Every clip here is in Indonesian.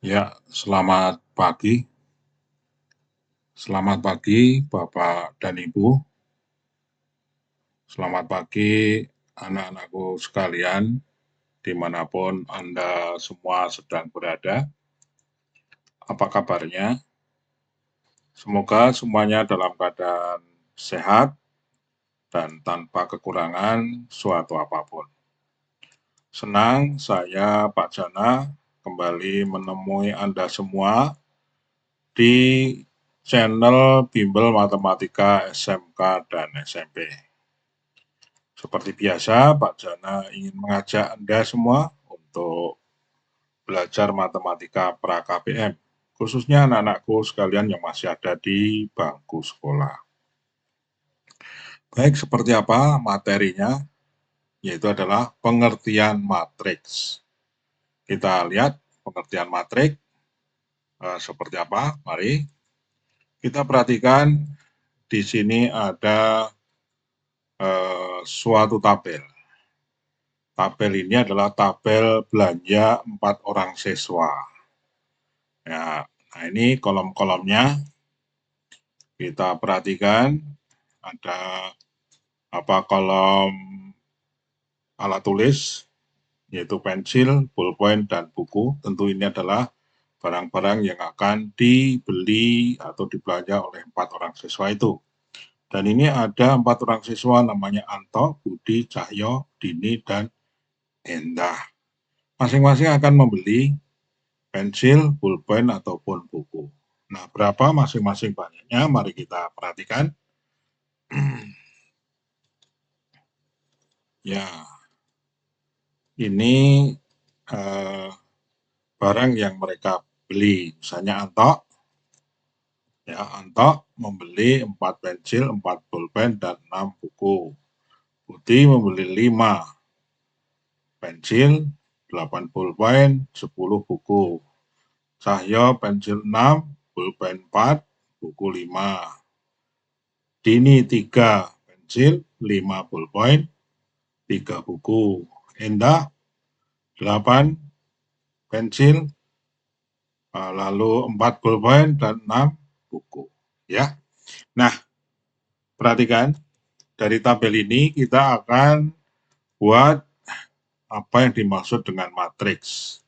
Ya, selamat pagi. Selamat pagi, Bapak dan Ibu. Selamat pagi, anak-anakku sekalian, dimanapun Anda semua sedang berada. Apa kabarnya? Semoga semuanya dalam keadaan sehat dan tanpa kekurangan suatu apapun. Senang saya, Pak Jana, kembali menemui Anda semua di channel Bimbel Matematika SMK dan SMP. Seperti biasa, Pak Jana ingin mengajak Anda semua untuk belajar matematika pra-KPM, khususnya anak-anakku sekalian yang masih ada di bangku sekolah. Baik, seperti apa materinya? Yaitu adalah pengertian matriks. Kita lihat pengertian matriks seperti apa. Mari kita perhatikan di sini ada suatu tabel. Tabel ini adalah tabel belanja 4 orang siswa. Ya, nah ini kolom-kolomnya kita perhatikan, ada kolom alat tulis, yaitu pensil, pulpen, dan buku. Tentu ini adalah barang-barang yang akan dibeli atau dibelanja oleh 4 orang siswa itu. Dan ini ada 4 orang siswa namanya Anto, Budi, Cahyo, Dini, dan Endah. Masing-masing akan membeli pensil, pulpen, ataupun buku. Nah, berapa masing-masing banyaknya? Mari kita perhatikan. Ya, ini barang yang mereka beli. Misalnya Anto membeli 4 pensil, 4 pulpen, dan 6 buku. Budi membeli 5 pensil, 8 pulpen, 10 buku. Cahyo pensil 6, pulpen 4, buku 5. Dini 3 pensil, 5 pulpen, 3 buku. Endah 8 pensil, lalu 4 pulpen dan 6 buku. Ya. Nah, perhatikan dari tabel ini kita akan buat apa yang dimaksud dengan matriks.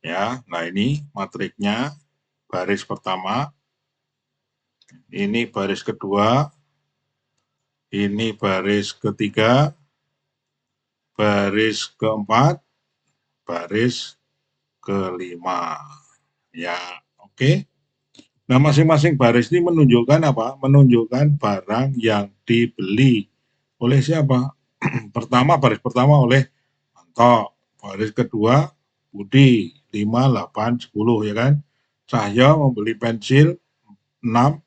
Ya, nah ini matriknya baris pertama, ini baris kedua, ini baris ketiga, baris keempat, baris kelima. Ya, oke. Nah, masing-masing baris ini menunjukkan apa? Menunjukkan barang yang dibeli oleh siapa? Pertama, baris pertama oleh Anto, baris kedua Budi, 5, 8, 10, ya kan? Cahyo membeli pensil 6,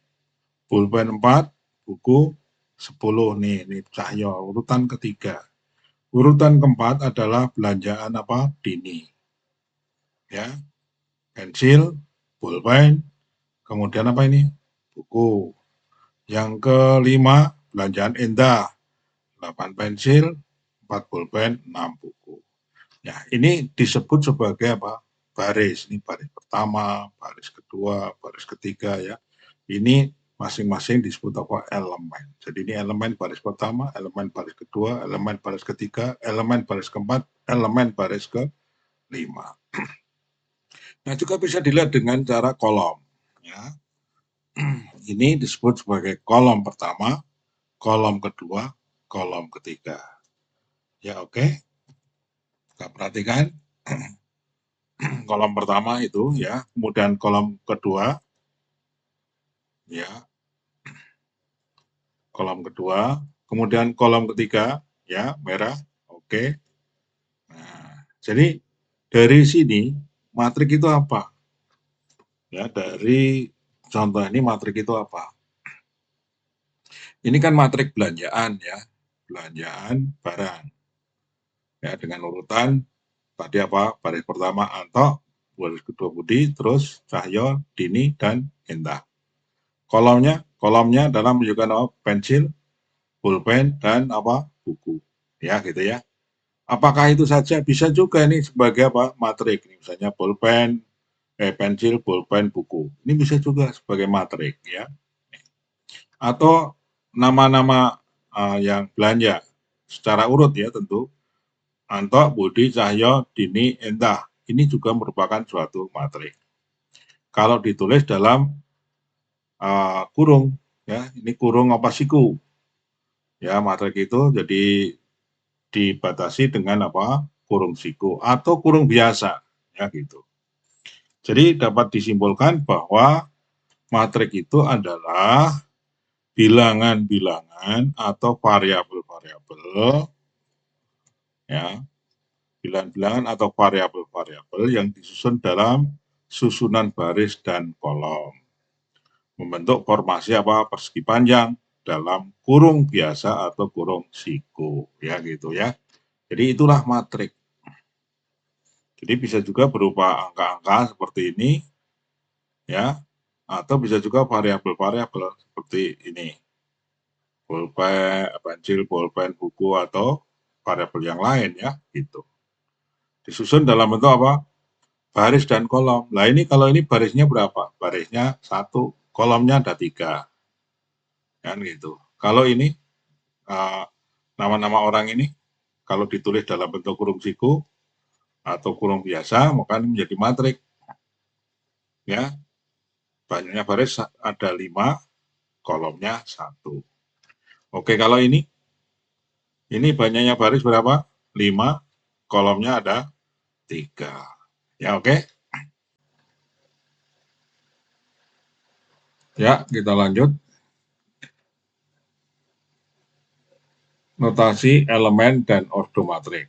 pulpen 4, buku 10 nih, ini Cahyo, urutan ketiga. Urutan keempat adalah belanjaan apa? Dini. Ya, pensil, pulpen, kemudian apa ini? Buku. Yang kelima, belanjaan Endah. 8 pensil, 4 pulpen, 6 buku. Ya, ini disebut sebagai apa? Baris. Ini baris pertama, baris kedua, baris ketiga ya. Ini masing-masing disebut apa? Elemen. Jadi ini elemen baris pertama, elemen baris kedua, elemen baris ketiga, elemen baris keempat, elemen baris kelima. Nah, juga bisa dilihat dengan cara kolom. Ya. Ini disebut sebagai kolom pertama, kolom kedua, kolom ketiga. Ya, oke. Kita perhatikan. Kolom pertama itu ya, kemudian kolom kedua, ya, kolom kedua, kemudian kolom ketiga, ya, merah, oke. Nah, jadi dari sini matrik itu apa? Ya, dari contoh ini matrik itu apa? Ini kan matrik belanjaan ya, belanjaan barang. Ya, dengan urutan tadi apa? Baris pertama Anto, baris kedua Budi, terus Cahyo, Dini, dan Endah. Kolomnya adalah menunjukkan apa? Pensil, pulpen, dan apa? Buku. Ya, gitu ya. Apakah itu saja? Bisa juga ini sebagai apa? Matrik. Misalnya pulpen pensil, pulpen, buku. Ini bisa juga sebagai matrik ya. Atau nama-nama yang belanja secara urut ya tentu. Anto, Budi, Cahyo, Dini, Entah. Ini juga merupakan suatu matrik. Kalau ditulis dalam kurung, ya ini kurung apa siku. Ya matrik itu jadi dibatasi dengan apa? Kurung siku atau kurung biasa, ya gitu. Jadi dapat disimpulkan bahwa matrik itu adalah bilangan-bilangan atau variabel-variabel, ya, bilangan-bilangan atau variabel-variabel yang disusun dalam susunan baris dan kolom, membentuk formasi apa? Persegi panjang dalam kurung biasa atau kurung siku, ya gitu ya. Jadi itulah matrik. Jadi bisa juga berupa angka-angka seperti ini, ya, atau bisa juga variabel-variabel seperti ini, pulpen, pensil, pulpen, buku, atau variabel yang lain ya, gitu. Disusun dalam bentuk apa? Baris dan kolom. Nah ini kalau ini barisnya berapa? Barisnya 1, kolomnya ada 3, kan gitu. Kalau ini nama-nama orang ini, kalau ditulis dalam bentuk kurung siku atau kurung biasa, maka ini menjadi matrik. Ya, banyaknya baris ada 5, kolomnya 1. Oke, kalau ini banyaknya baris berapa? 5, kolomnya ada 3. Ya, oke. Ya, kita lanjut. Notasi elemen dan ordo matrik.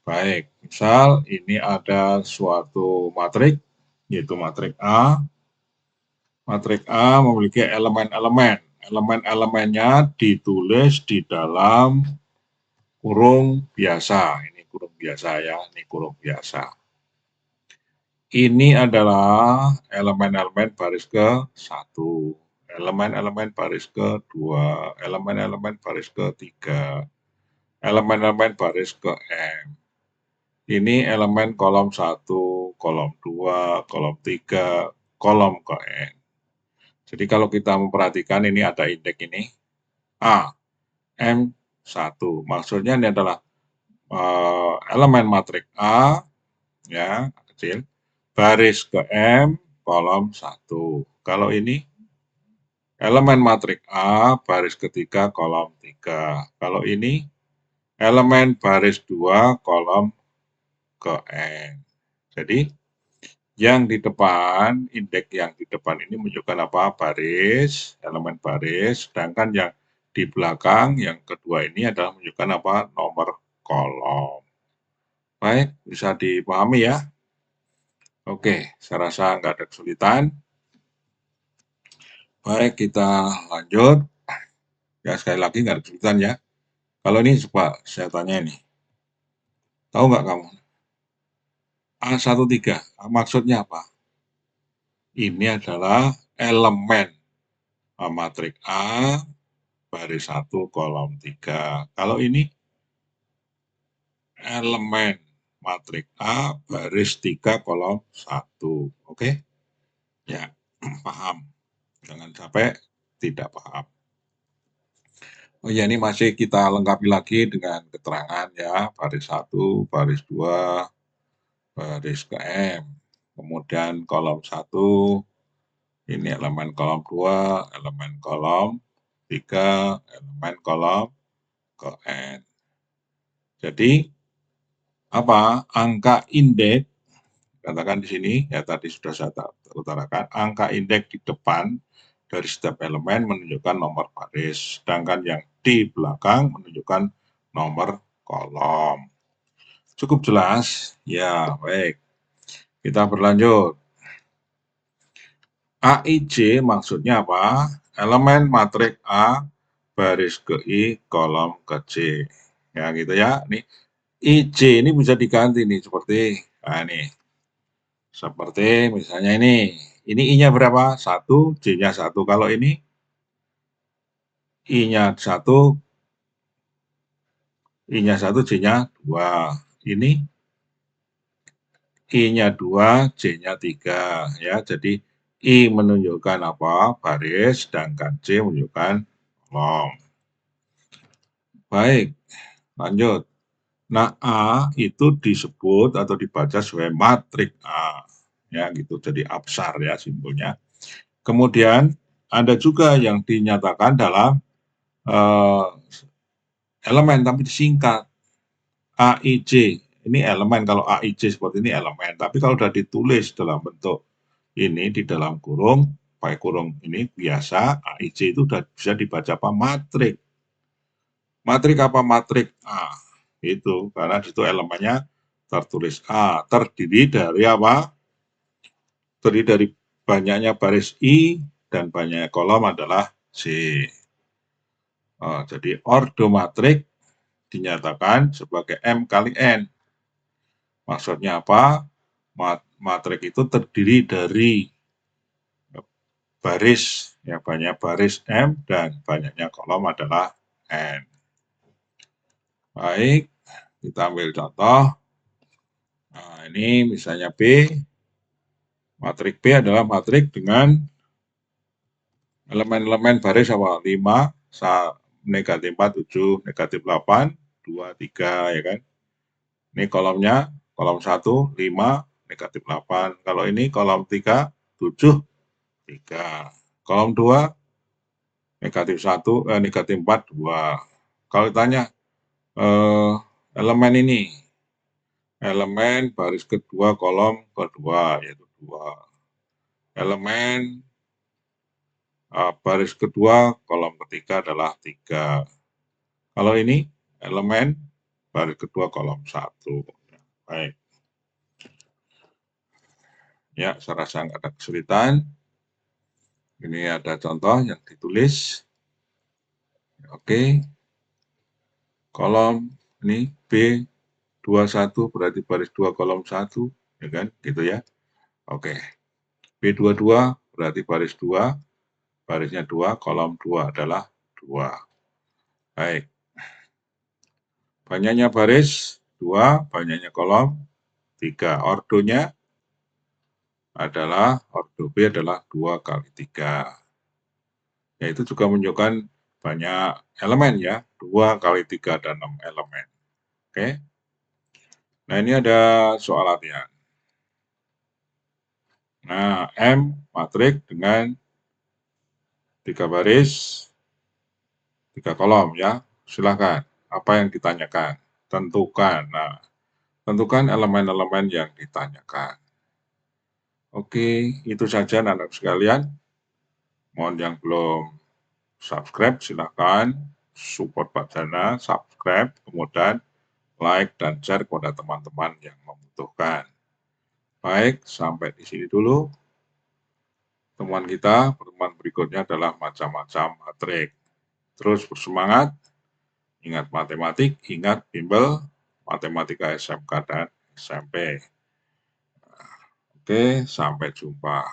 Baik, misal ini ada suatu matrik, yaitu matrik A. Matrik A memiliki elemen-elemen. Elemen-elemennya ditulis di dalam kurung biasa. Ini kurung biasa ya, ini kurung biasa. Ini adalah elemen-elemen baris ke-1, elemen-elemen baris ke-2, elemen-elemen baris ke-3, elemen-elemen baris ke-M. Ini elemen kolom 1, kolom 2, kolom 3, kolom ke-N. Jadi kalau kita memperhatikan ini ada indeks ini, A, M1. Maksudnya ini adalah elemen matrik A, ya, kecil, baris ke M, kolom 1. Kalau ini elemen matrik A, baris ketiga, kolom 3. Kalau ini elemen baris 2, kolom ke N. Jadi yang di depan, indeks yang di depan ini menunjukkan apa? Baris, elemen baris, sedangkan yang di belakang, yang kedua ini adalah menunjukkan apa? Nomor kolom. Baik, bisa dipahami ya? Oke, saya rasa nggak ada kesulitan. Baik, kita lanjut. Ya, sekali lagi nggak ada kesulitan ya. Kalau ini coba saya tanya ini. Tahu nggak kamu? A13, maksudnya apa? Ini adalah elemen matrik A, baris 1, kolom 3. Kalau ini elemen matrik A, baris 3, kolom 1. Oke? Ya, paham. Jangan sampai tidak paham. Oh ya, ini masih kita lengkapi lagi dengan keterangan ya, baris 1, baris 2, baris ke M. Kemudian kolom 1, ini elemen kolom 2, elemen kolom 3, elemen kolom ke N. Jadi, apa? Angka indeks, katakan di sini, ya tadi sudah saya utarakan, angka indeks di depan dari setiap elemen menunjukkan nomor baris, sedangkan yang di belakang menunjukkan nomor kolom. Cukup jelas? Ya, baik. Kita berlanjut. AIJ maksudnya apa? Elemen matrik A, baris ke I, kolom ke C. Ya, gitu ya. Nih, IJ ini bisa diganti nih, seperti, nah ini. Seperti misalnya ini. Ini I-nya berapa? 1, J-nya 1. Kalau ini, I-nya 1, I-nya 1, J-nya 2. Ini I-nya 2, J-nya 3 ya. Jadi I menunjukkan apa? Baris, sedangkan J menunjukkan kolom. Baik, lanjut. Nah, A itu disebut atau dibaca sebagai matrik A. Ya, gitu. Jadi absar ya simbolnya. Kemudian ada juga yang dinyatakan dalam elemen tapi disingkat. AIJ. Ini elemen, kalau AIJ seperti ini elemen. Tapi kalau sudah ditulis dalam bentuk ini di dalam kurung, pakai kurung ini biasa, AIJ itu sudah bisa dibaca apa? Matrik. Matrik apa? Matrik A. Itu, karena di situ elemennya tertulis A. Terdiri dari apa? Terdiri dari banyaknya baris I dan banyaknya kolom adalah C. Jadi ordomatrik dinyatakan sebagai M kali N. Maksudnya apa? Matrik itu terdiri dari baris, ya banyak baris M dan banyaknya kolom adalah N. Baik, kita ambil contoh. Nah, ini misalnya B. Matrik B adalah matrik dengan elemen-elemen baris apa? 5, negatif 4, 7, negatif 8, 2, 3, ya kan? Ini kolomnya, kolom 1, 5, negatif 8. Kalau ini kolom 3, 7, 3. Kolom 2, negatif 1, negatif 4, 2. Kalau ditanya elemen ini, elemen baris kedua kolom kedua, yaitu 2. Elemen baris kedua kolom ketiga adalah 3. Kalau ini elemen baris kedua kolom 1. Baik. Ya, saya rasa nggak ada kesulitan. Ini ada contoh yang ditulis. Oke. Kolom ini B 21 berarti baris 2 kolom 1, ya kan? Gitu ya. Oke. B22 berarti baris 2, barisnya 2, kolom 2 adalah 2. Baik. Banyaknya baris 2, banyaknya kolom 3. Ordonya adalah, ordo B adalah 2 kali 3. Yaitu juga menunjukkan banyak elemen ya, 2 kali 3 dan 6 elemen. Oke. Nah, ini ada soal latihan. Nah, M matrik dengan 3 baris, 3 kolom ya. Silakan. Apa yang ditanyakan? Tentukan. Nah, tentukan elemen-elemen yang ditanyakan. Oke, itu saja anak-anak sekalian. Mohon yang belum subscribe, silakan support Pak Jana, subscribe, kemudian like dan share kepada teman-teman yang membutuhkan. Baik, sampai di sini dulu. Temuan kita, pertemuan berikutnya adalah macam-macam matrik. Terus bersemangat, ingat matematik, ingat bimbel, matematika SMK dan SMP. Oke, sampai jumpa.